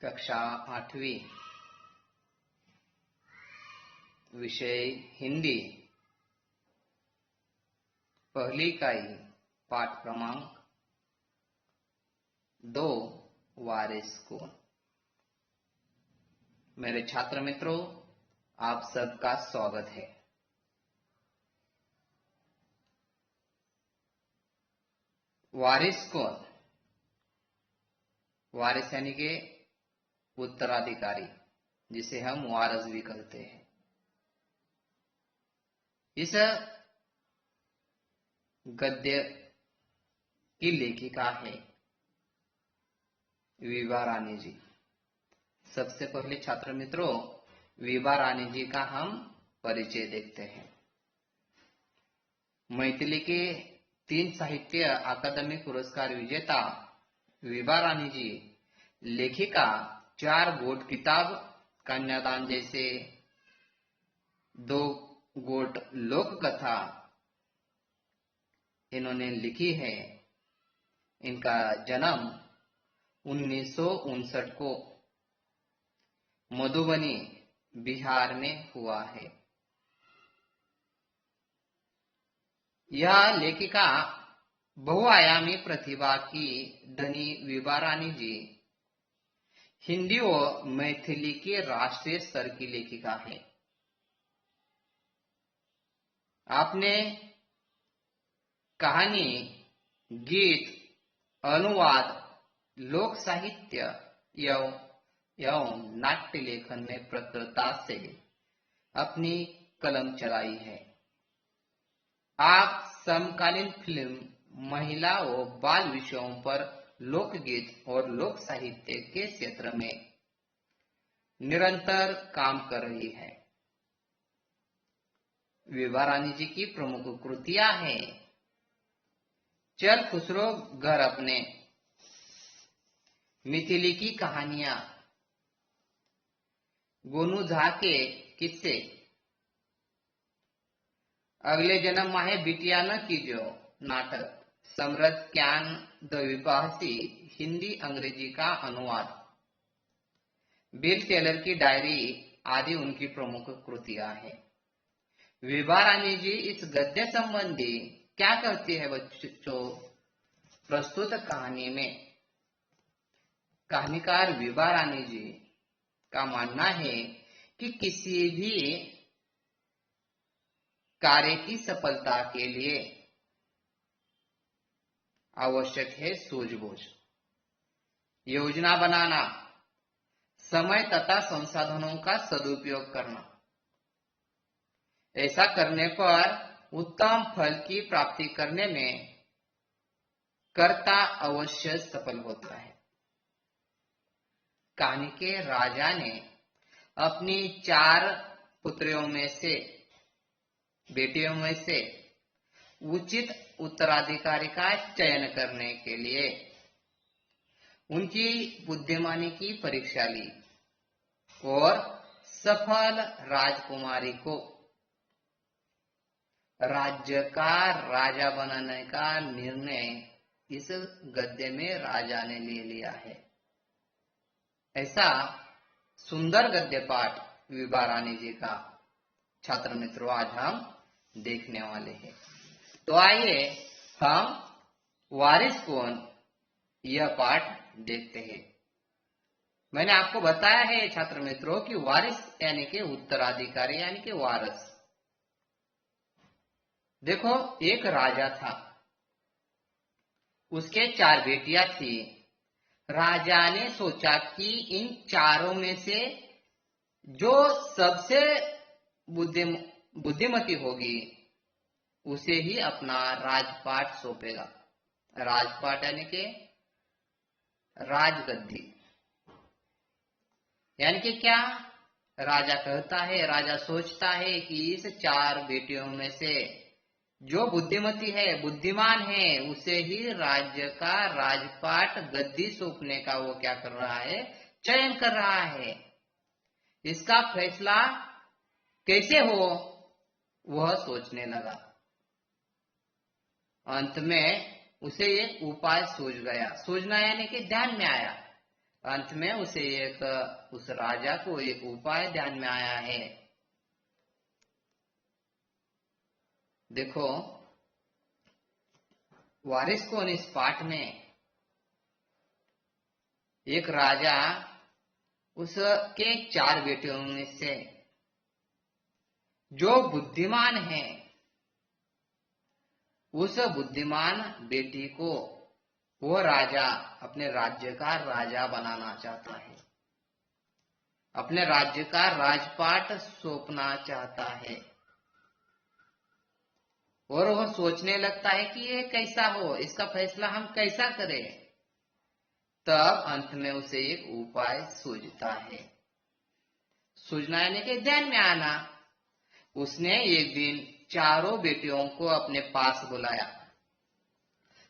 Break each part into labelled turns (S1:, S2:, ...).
S1: कक्षा 8वीं, विषय हिंदी, पहली इकाई, पाठ क्रमांक 2, वारिस कौन। मेरे छात्र मित्रों, आप सबका स्वागत है। वारिस कौन? वारिस यानी के उत्तराधिकारी, जिसे हम वारस भी कहते हैं। इस गद्य की लेखिका है विभा रानी जी। सबसे पहले छात्र मित्रों, विभा रानी जी का हम परिचय देखते हैं। मैथिली के 3 साहित्य अकादमी पुरस्कार विजेता विभा रानी जी लेखिका 4 गोट किताब कन्यादान जैसे 2 गोट लोक कथा इन्होंने लिखी है। इनका जन्म 1959 को मधुबनी बिहार में हुआ है। यह लेखिका बहुआयामी प्रतिभा की धनी विभा रानी जी हिंदी और मैथिली के राष्ट्रीय स्तर की लेखिका है। आपने कहानी, गीत, अनुवाद, लोक साहित्य एवं नाट्य लेखन में प्रखरता से अपनी कलम चलाई है। आप समकालीन फिल्म, महिला और बाल विषयों पर लोकगीत और लोक साहित्य के क्षेत्र में निरंतर काम कर रही है। विभा रानी जी की प्रमुख कृतियां हैं चल खुसरो घर अपने, मिथिली की कहानियां, गोनू झा के किस्से, अगले जन्म माहे बिटिया न कीजो नाटक, समृद्ध ज्ञान द्विभाषी हिंदी अंग्रेजी का अनुवाद, बिल टेलर की डायरी आदि उनकी प्रमुख कृतियां हैं। विभा रानी जी इस गद्य संबंधी क्या कहती है बच्चों? प्रस्तुत कहानी में कहानीकार विभा रानी जी का मानना है कि किसी भी कार्य की सफलता के लिए आवश्यक है सूझबूझ, योजना बनाना, समय तथा संसाधनों का सदुपयोग करना। ऐसा करने पर उत्तम फल की प्राप्ति करने में कर्ता अवश्य सफल होता है। कहानी के राजा ने अपनी 4 पुत्रियों में से, बेटियों में से उचित उत्तराधिकारी का चयन करने के लिए उनकी बुद्धिमानी की परीक्षा ली और सफल राजकुमारी को राज्य का राजा बनाने का निर्णय इस गद्य में राजा ने ले लिया है। ऐसा सुंदर गद्य पाठ विभा रानी जी का छात्र मित्रों आज हम देखने वाले हैं। तो आइए हम वारिस कौन यह पाठ देखते हैं। मैंने आपको बताया है छात्र मित्रों कि वारिस यानी कि उत्तराधिकारी यानी कि वारस। देखो, एक राजा था, उसके 4 बेटियां थी। राजा ने सोचा कि इन 4 में से जो सबसे बुद्धिमती होगी उसे ही अपना राजपाट सौंपेगा। राजपाट यानी कि राजगद्दी, यानी कि क्या राजा कहता है, राजा सोचता है कि इस 4 बेटियों में से जो बुद्धिमती है, बुद्धिमान है, उसे ही राज्य का राजपाट गद्दी सौंपने का वो क्या कर रहा है? चयन कर रहा है। इसका फैसला कैसे हो वह सोचने लगा। अंत में उसे एक उपाय सूझ गया। सूझना यानी कि ध्यान में आया। अंत में उस राजा को एक उपाय ध्यान में आया है। देखो, वारिस कौन इस पाठ में, एक राजा उसके 4 बेटियों में से जो बुद्धिमान है, उस बुद्धिमान बेटी को वो राजा अपने राज्य का राजा बनाना चाहता है, अपने राज्य का राजपाट सौंपना चाहता है। और वह सोचने लगता है कि ये कैसा हो, इसका फैसला हम कैसा करें। तब अंत में उसे एक उपाय सूझता है। सूझना यानी कि ध्यान में आना। उसने एक दिन 4 बेटियों को अपने पास बुलाया,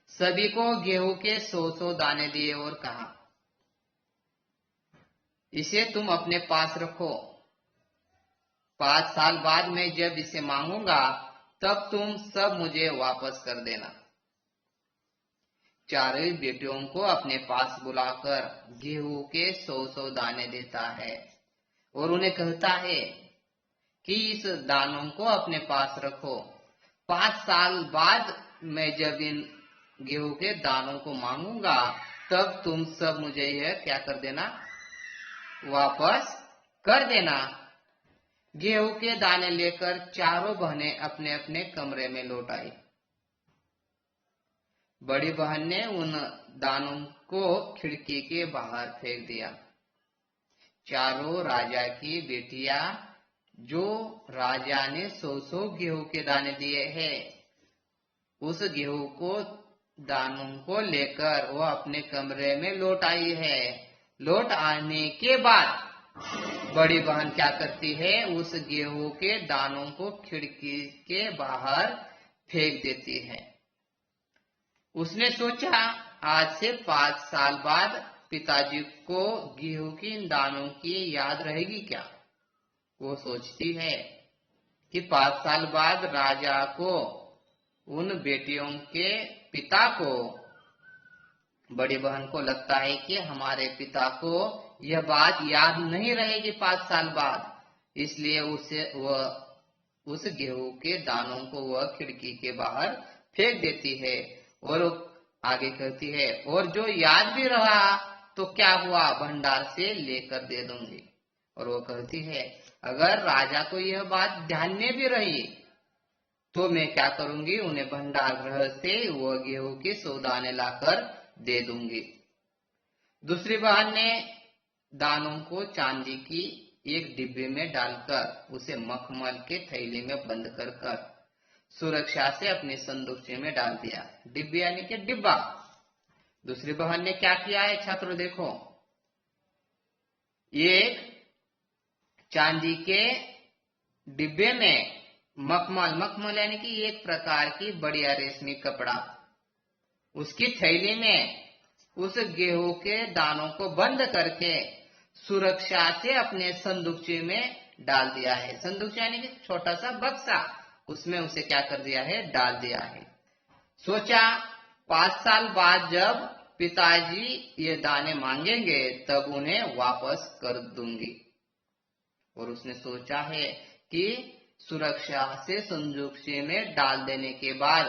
S1: सभी को गेहूं के 100 दाने दिए और कहा, इसे तुम अपने पास रखो, 5 साल बाद मैं जब इसे मांगूंगा तब तुम सब मुझे वापस कर देना। 4 बेटियों को अपने पास बुलाकर गेहूं के 100 दाने देता है और उन्हें कहता है कि इस दानों को अपने पास रखो, 5 साल बाद मैं जब इन गेहूं के दानों को मांगूंगा तब तुम सब मुझे यह क्या कर देना, वापस कर देना। गेहूं के दाने लेकर 4 बहनें अपने अपने कमरे में लौट आई। बड़ी बहन ने उन दानों को खिड़की के बाहर फेंक दिया। 4 राजा की बेटियां, जो राजा ने 100 गेहूं के दाने दिए हैं, उस गेहूं को दानों को लेकर वो अपने कमरे में लौट आई है। लौट आने के बाद बड़ी बहन क्या करती है, उस गेहूं के दानों को खिड़की के बाहर फेंक देती है। उसने सोचा, आज से 5 साल बाद पिताजी को गेहूं के इन दानों की याद रहेगी क्या। वो सोचती है कि 5 साल बाद राजा को, उन बेटियों के पिता को, बड़ी बहन को लगता है कि हमारे पिता को यह बात याद नहीं रहेगी 5 साल बाद, इसलिए वह उस गेहूं के दानों को वह खिड़की के बाहर फेंक देती है। और आगे कहती है, और जो याद भी रहा तो क्या हुआ, भंडार से लेकर दे दूंगी। और वो कहती है, अगर राजा को यह बात ध्यान में भी रही तो मैं क्या करूंगी, उन्हें भंडार गृह से वह गेहूं के 100 दाने लाकर दे दूंगी। दूसरी बहन ने दानों को चांदी की एक डिब्बे में डालकर उसे मखमल के थैली में बंद कर सुरक्षा से अपने संदूकचे में डाल दिया। डिब्बे यानी कि डिब्बा। दूसरी बहन ने क्या किया है छात्रों, देखो, एक चांदी के डिब्बे में मखमल यानी कि एक प्रकार की बढ़िया रेशमी कपड़ा, उसकी थैली में उस गेहूं के दानों को बंद करके सुरक्षा से अपने संदूकचे में डाल दिया है। संदूकचा यानी कि छोटा सा बक्सा, उसमें उसे क्या कर दिया है, डाल दिया है। सोचा 5 साल बाद जब पिताजी ये दाने मांगेंगे तब उन्हें वापस कर दूंगी। और उसने सोचा है कि सुरक्षा से संदूकचे में डाल देने के बाद,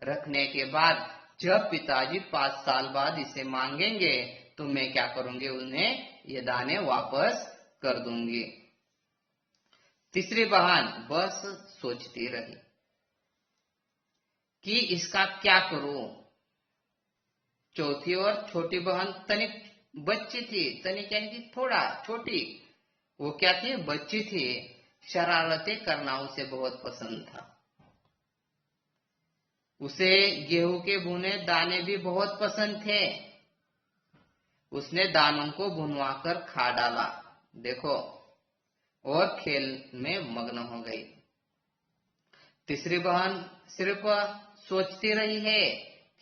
S1: रखने के बाद, जब पिताजी 5 साल बाद इसे मांगेंगे तो मैं क्या करूंगी, उन्हें ये दाने वापस कर दूंगी। तीसरी बहन बस सोचती रही कि इसका क्या करूं। चौथी और छोटी बहन तनिक बच्ची थी, तनिक यानी कि थोड़ा छोटी, वो क्या थी, बच्ची थी, शरारतें करना उसे बहुत पसंद था। उसे गेहूं के भुने दाने भी बहुत पसंद थे। उसने दानों को भुनवाकर खा डाला, देखो, और खेल में मग्न हो गई। तीसरी बहन सिर्फ सोचती रही है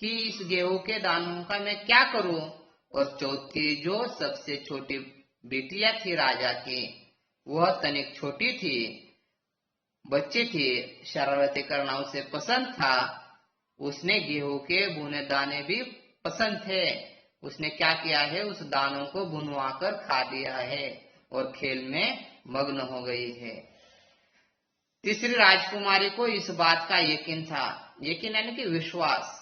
S1: कि इस गेहूं के दानों का मैं क्या करूं। और चौथी जो सबसे छोटी बेटियां थी राजा की, वह तनिक छोटी थी, बच्ची थी, शरारतें करना उसे पसंद था। उसने गेहूं के भुने दाने भी पसंद थे, उसने क्या किया है, उस दानों को भुनवा कर खा लिया है और खेल में मग्न हो गई है। तीसरी राजकुमारी को इस बात का यकीन था, यकीन यानी कि विश्वास।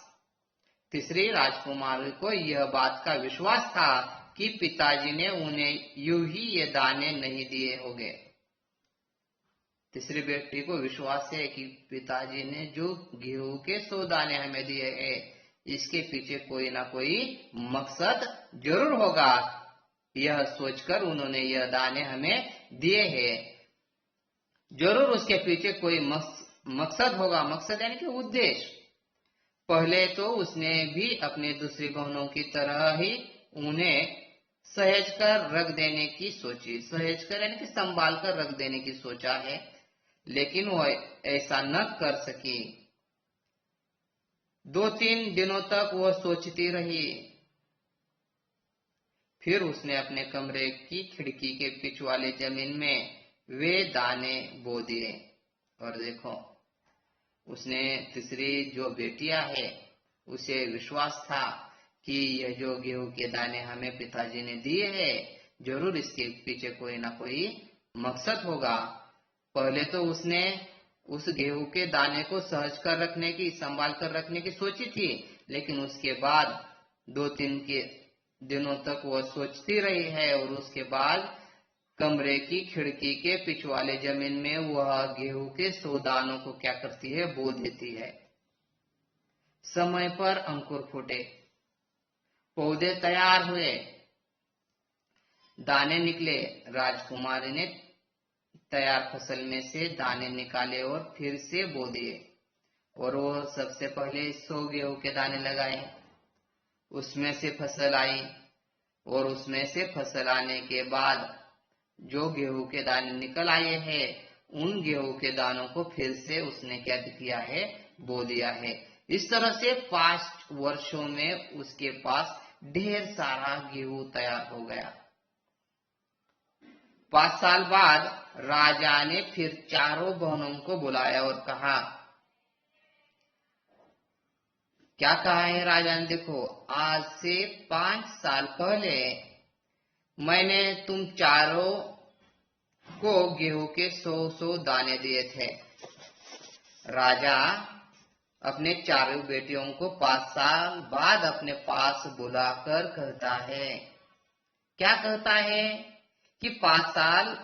S1: तीसरी राजकुमारी को यह बात का विश्वास था कि पिताजी ने उन्हें यूं ही ये दाने नहीं दिए होंगे। तीसरी बेटी को विश्वास है कि पिताजी ने जो गेहूं के 100 दाने हमें दिए हैं, इसके पीछे कोई ना कोई मकसद जरूर होगा। यह सोचकर उन्होंने यह दाने हमें दिए हैं, जरूर उसके पीछे कोई मकसद होगा। मकसद यानी कि उद्देश्य। पहले तो उसने भी अपने दूसरी बहनों की तरह ही उन्हें सहेज कर रख देने की सोची। सहेज कर यानी कि संभाल कर रख देने की सोचा है, लेकिन वो ऐसा न कर सकी। 2-3 दिनों तक वो सोचती रही। फिर उसने अपने कमरे की खिड़की के पिछवाले जमीन में वे दाने बो दिए। और देखो, उसने तीसरी जो बेटियां है उसे विश्वास था कि यह जो गेहूं के दाने हमें पिताजी ने दिए हैं, जरूर इसके पीछे कोई ना कोई मकसद होगा। पहले तो उसने उस गेहूं के दाने को सहज कर रखने की, संभाल कर रखने की सोची थी, लेकिन उसके बाद 2-3 दिनों तक वह सोचती रही है और उसके बाद कमरे की खिड़की के पिछवाले जमीन में वह गेहूं के 100 दानों को क्या करती है, बो देती है। समय पर अंकुर फूटे, पौधे तैयार हुए, दाने निकले। राजकुमारी ने तैयार फसल में से दाने निकाले और फिर से बो दिए। और वो सबसे पहले 100 गेहूं के दाने लगाए, उसमें से फसल आई। और उसमें से फसल आने के बाद जो गेहूं के दाने निकल आए हैं, उन गेहूं के दानों को फिर से उसने क्या किया है, बो दिया है। इस तरह से 5 वर्षों में उसके पास ढेर सारा गेहूं तैयार हो गया। 5 साल बाद राजा ने फिर चारों बहनों को बुलाया और कहा, क्या कहा है राजा ने, देखो, आज से 5 साल पहले मैंने तुम चारों को गेहूं के 100 दाने दिए थे। राजा अपने चारों बेटियों को 5 साल बाद अपने पास बुलाकर कहता है, क्या कहता है कि 5 साल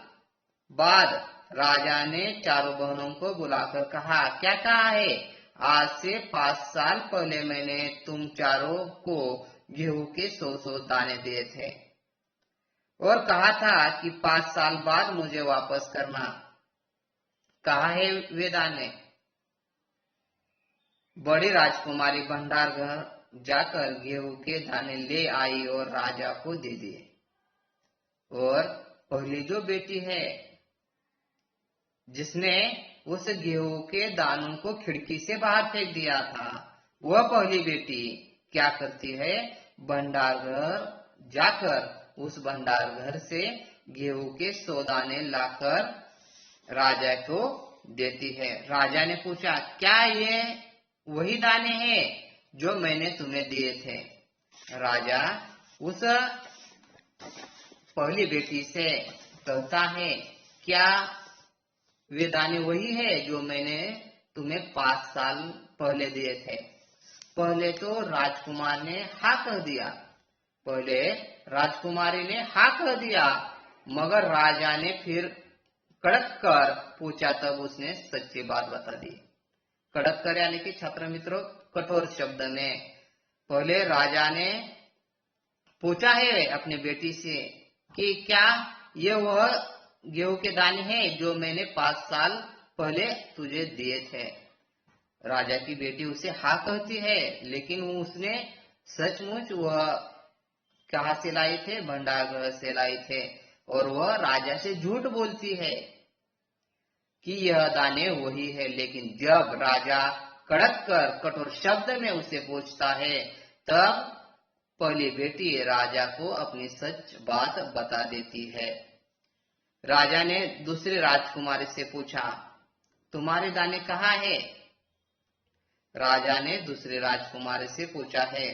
S1: बाद राजा ने चारों बहनों को बुलाकर कहा, क्या कहा है, आज से 5 साल पहले मैंने तुम चारों को गेहूं के 100 दाने दिए थे और कहा था कि 5 साल बाद मुझे वापस करना। कहा है वे दाने? बड़ी राजकुमारी भंडार घर जाकर गेहूं के दाने ले आई और राजा को दे दिए। और पहली जो बेटी है जिसने उस गेहूं के दानों को खिड़की से बाहर फेंक दिया था, वह पहली बेटी क्या करती है, भंडार घर जाकर उस भंडार घर से गेहूं के 100 दाने लाकर राजा को देती है। राजा ने पूछा, क्या ये वही दाने हैं जो मैंने तुम्हें दिए थे? राजा उस पहली बेटी से कहता है, क्या वे दाने वही है जो मैंने तुम्हें 5 साल पहले दिए थे? पहले तो राजकुमार ने हाँ कह दिया, पहले राजकुमारी ने हाँ कह दिया, मगर राजा ने फिर कड़क कर पूछा, तब उसने सच्ची बात बता दी। कड़क कर यानी कि छात्र मित्रों, कठोर शब्द में। पहले राजा ने पूछा है अपनी बेटी से कि क्या ये वह गेहूं के दाने हैं जो मैंने 5 साल पहले तुझे दिए थे? राजा की बेटी उसे हाँ कहती है, लेकिन उसने सचमुच वह कहाँ से लाई थे? भंडार से लाई थे। और वह राजा से झूठ बोलती है कि यह दाने वही है। लेकिन जब राजा कड़क कर कठोर शब्द में उसे पूछता है, तब पहली बेटी राजा को अपनी सच बात बता देती है। राजा ने दूसरी राजकुमारी से पूछा, तुम्हारे दाने कहाँ है? राजा ने दूसरी राजकुमारी से पूछा है,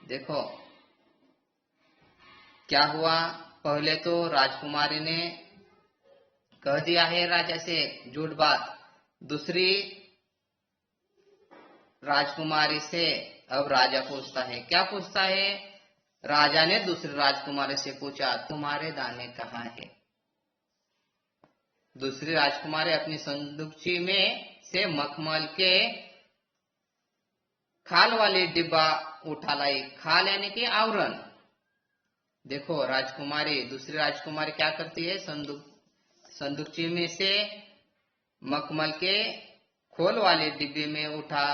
S1: देखो, क्या हुआ? पहले तो राजकुमारी ने कह दिया है राजा से झूठ बात। दूसरी राजकुमारी से अब राजा पूछता है, क्या पूछता है? राजा ने दूसरी राजकुमारी से पूछा, तुम्हारे दाने कहाँ है? दूसरी राजकुमारी अपनी संदूकची में से मखमल के खाल वाली डिब्बा उठा लाई। खाल यानी कि आवरण। देखो दूसरी राजकुमारी क्या करती है? संदूकची में से मखमल के खोल वाले डिब्बे में उठा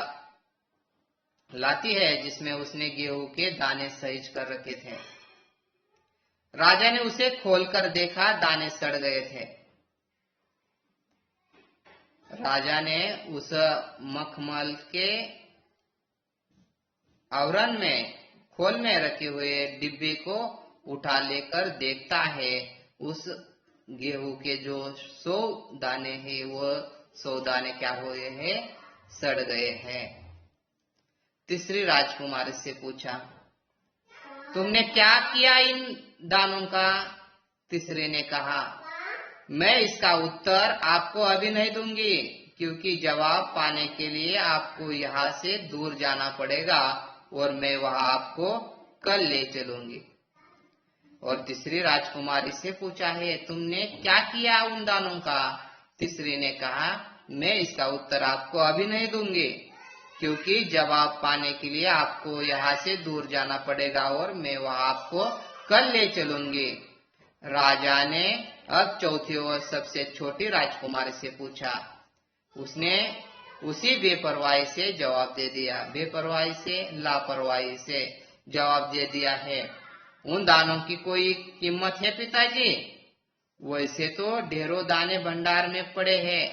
S1: लाती है, जिसमें उसने गेहूं के दाने सहेज कर रखे थे। राजा ने उसे खोलकर देखा, दाने सड़ गए थे। राजा ने उस मखमल के आवरण में खोल में रखे हुए डिब्बे को उठा लेकर देखता है, उस गेहूं के जो 100 दाने हैं वो 100 दाने क्या हुए हैं? सड़ गए हैं। तीसरी राजकुमारी से पूछा, तुमने क्या किया इन दानों का? तीसरे ने कहा, मैं इसका उत्तर आपको अभी नहीं दूंगी, क्योंकि जवाब पाने के लिए आपको यहाँ से दूर जाना पड़ेगा और मैं वहां आपको कल ले चलूंगी। और तीसरी राजकुमारी से पूछा है, तुमने क्या किया उन दानों का? तीसरी ने कहा, मैं इसका उत्तर आपको अभी नहीं दूंगी, क्योंकि जवाब पाने के लिए आपको यहाँ से दूर जाना पड़ेगा और मैं वहां आपको कल ले चलूंगी। राजा ने अब चौथी और सबसे छोटी राजकुमारी से पूछा। उसने उसी बेपरवाही से जवाब दे दिया, बेपरवाही से, लापरवाही से जवाब दे दिया है, उन दानों की कोई कीमत है पिताजी? वैसे तो ढेरों दाने भंडार में पड़े हैं,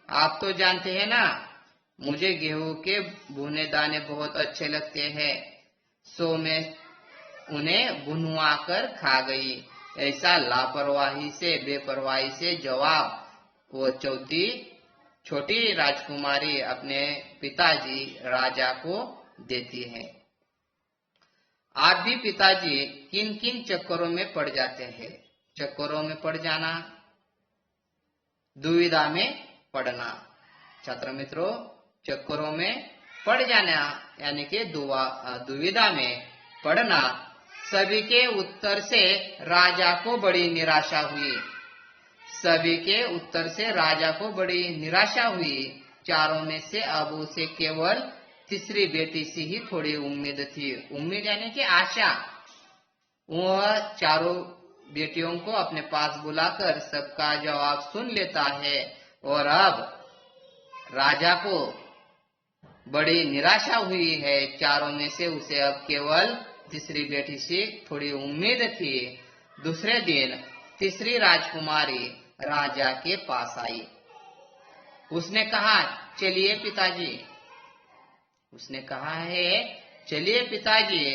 S1: आप तो जानते हैं ना, मुझे गेहूं के भुने दाने बहुत अच्छे लगते हैं, सो मैं उन्हें भुनवा कर खा गई। ऐसा लापरवाही से, बेपरवाही से जवाब वो छोटी राजकुमारी अपने पिताजी राजा को देती है। आप भी पिताजी किन किन चक्करों में पड़ जाते हैं? चक्करों में पड़ जाना, दुविधा में पड़ना। छात्र मित्रों, चक्करों में पड़ जाना यानी कि दुविधा में पड़ना। सभी के उत्तर से राजा को बड़ी निराशा हुई। सभी के उत्तर से राजा को बड़ी निराशा हुई। चारों में से अब उसे केवल तीसरी बेटी से ही थोड़ी उम्मीद थी। उम्मीद यानी कि आशा। वह चारों बेटियों को अपने पास बुलाकर सबका जवाब सुन लेता है और अब राजा को बड़ी निराशा हुई है। चारों में से उसे अब केवल तीसरी बेटी से थोड़ी उम्मीद थी। दूसरे दिन तीसरी राजकुमारी राजा के पास आई। उसने कहा, चलिए पिताजी, उसने कहा है, चलिए पिताजी,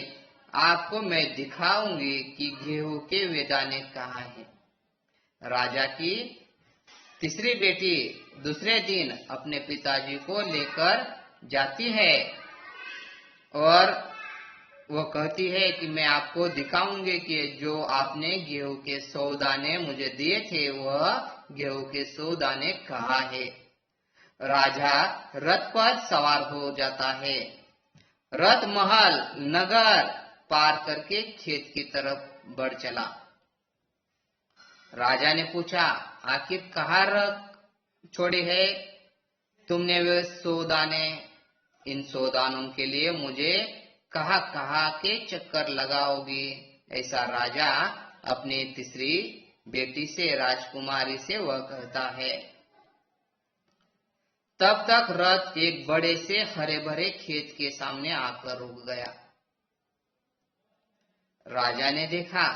S1: आपको मैं दिखाऊंगी कि गेहूं के वे दाने कहाँ हैं। राजा की तीसरी बेटी दूसरे दिन अपने पिताजी को लेकर जाती है और वो कहती है कि मैं आपको दिखाऊंगी कि जो आपने गेहूं के 100 दाने मुझे दिए थे, वह गेहूं के 100 दाने कहाँ है। राजा रथ पर सवार हो जाता है। रथ महल नगर पार करके खेत की तरफ बढ़ चला। राजा ने पूछा, आखिर कहाँ रख छोड़े है तुमने वे 100 दाने? इन 100 दानों के लिए मुझे कहाँ कहाँ के चक्कर लगाओगी? ऐसा राजा अपनी तीसरी बेटी से, राजकुमारी से वह कहता है। तब तक रथ एक बड़े से हरे भरे खेत के सामने आकर रुक गया। राजा ने देखा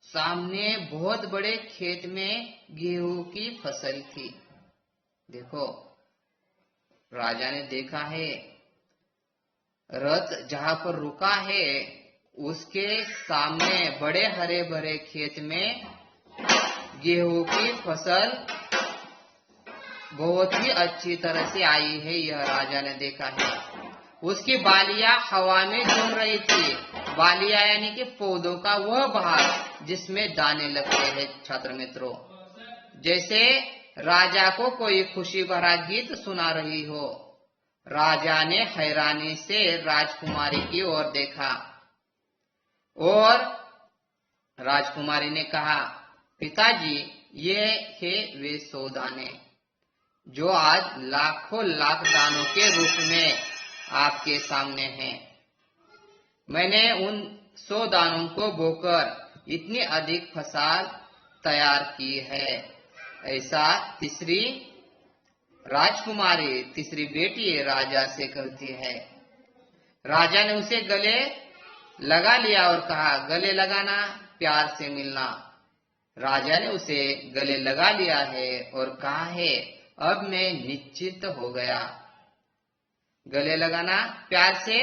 S1: सामने बहुत बड़े खेत में गेहूं की फसल थी। देखो, राजा ने देखा है रथ जहां पर रुका है उसके सामने बड़े हरे भरे खेत में गेहूं की फसल बहुत ही अच्छी तरह से आई है। यह राजा ने देखा है। उसकी बालियां हवा में झूम रही थी, बालिया यानी कि पौधों का वह भाग जिसमें दाने लगते हैं। छात्र मित्रों, जैसे राजा को कोई खुशी भरा गीत सुना रही हो। राजा ने हैरानी से राजकुमारी की ओर देखा और राजकुमारी ने कहा, पिताजी, ये है वे 100 दाने जो आज लाखों लाख दानों के रूप में आपके सामने हैं। मैंने उन 100 दानों को बोकर इतनी अधिक फसल तैयार की है। ऐसा तीसरी राजकुमारी, तीसरी बेटी राजा से कहती है। राजा ने उसे गले लगा लिया और कहा, गले लगाना, प्यार से मिलना। राजा ने उसे गले लगा लिया है और कहा है, अब मैं निश्चिंत हो गया। गले लगाना, प्यार से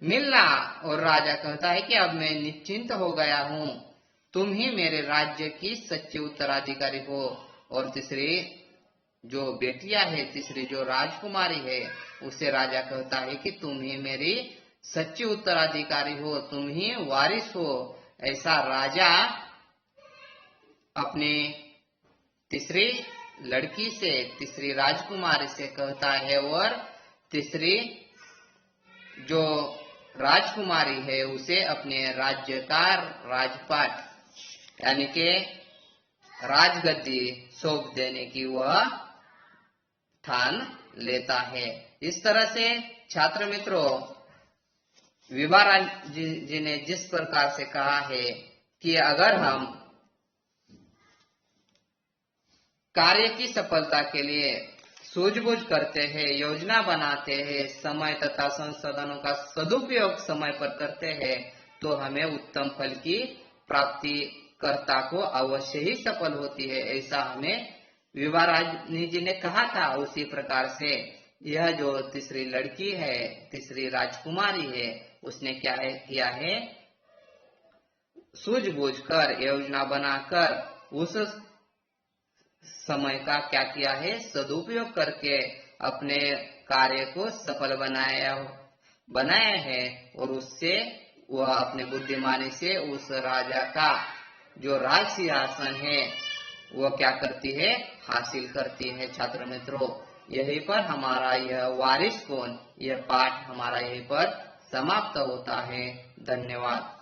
S1: मिलना, और राजा कहता है कि अब मैं निश्चिंत हो गया हूँ, तुम ही मेरे राज्य की सच्ची उत्तराधिकारी हो। और तीसरी जो बेटियां है, तीसरी जो राजकुमारी है, उसे राजा कहता है कि तुम ही मेरी सच्ची उत्तराधिकारी हो, तुम ही वारिस हो। ऐसा राजा अपने तीसरी लड़की से, तीसरी राजकुमारी से कहता है और तीसरी जो राजकुमारी है उसे अपने राज्य का राजपाट यानी कि राजगद्दी सौंप देने की वह ठान लेता है। इस तरह से छात्र मित्रों, विवाह जी ने जिस प्रकार से कहा है कि अगर हम कार्य की सफलता के लिए सूझबूझ करते हैं, योजना बनाते हैं, समय तथा संसाधनों का सदुपयोग समय पर करते हैं, तो हमें उत्तम फल की प्राप्ति कर्ता को अवश्य ही सफल होती है। ऐसा हमें विवाह रानी जी ने कहा था। उसी प्रकार से यह जो तीसरी लड़की है, तीसरी राजकुमारी है, उसने क्या किया है, सूझबूझ कर, योजना बनाकर उस समय का क्या किया है, सदुपयोग करके अपने कार्य को सफल बनाया है। और उससे वह अपने बुद्धिमानी से उस राजा का जो राज सिंहासन है वह क्या करती है, हासिल करती है। छात्र मित्रों, यहीं पर हमारा यह वारिस कौन, यह पाठ हमारा यहीं पर समाप्त होता है। धन्यवाद।